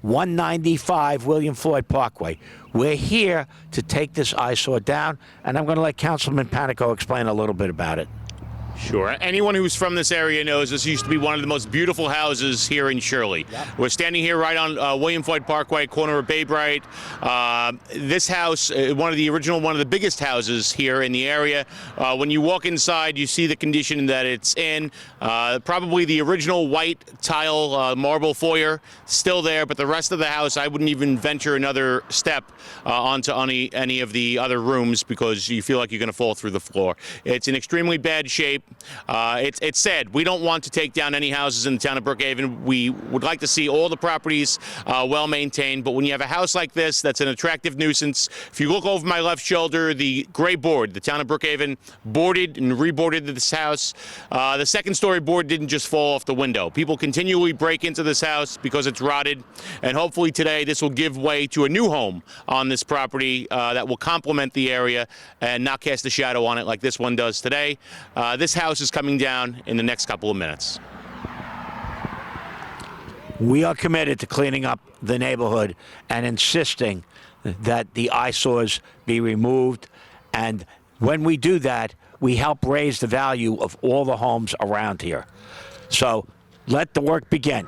195 William Floyd Parkway. We're here to take this eyesore down, and I'm going to let Councilman Panico explain a little bit about it. Sure. Anyone who's from this area knows this used to be one of the most beautiful houses here in Shirley. Yep. We're standing here right on William Floyd Parkway, corner of Bay Bright. This house, one of the biggest houses here in the area. When you walk inside, you see the condition that it's in. Probably the original white tile marble foyer still there, but the rest of the house, I wouldn't even venture another step onto any of the other rooms because you feel like you're going to fall through the floor. It's in extremely bad shape. It's sad. We don't want to take down any houses in the town of Brookhaven. We would like to see all the properties well maintained, but when you have a house like this that's an attractive nuisance, if you look over my left shoulder, the gray board, the town of Brookhaven boarded and reboarded this house. The second story board didn't just fall off the window. People continually break into this house because it's rotted, and hopefully today this will give way to a new home on this property that will complement the area and not cast a shadow on it like this one does today. This house is coming down in the next couple of minutes. We are committed to cleaning up the neighborhood and insisting that the eyesores be removed. And when we do that, we help raise the value of all the homes around here. So let the work begin.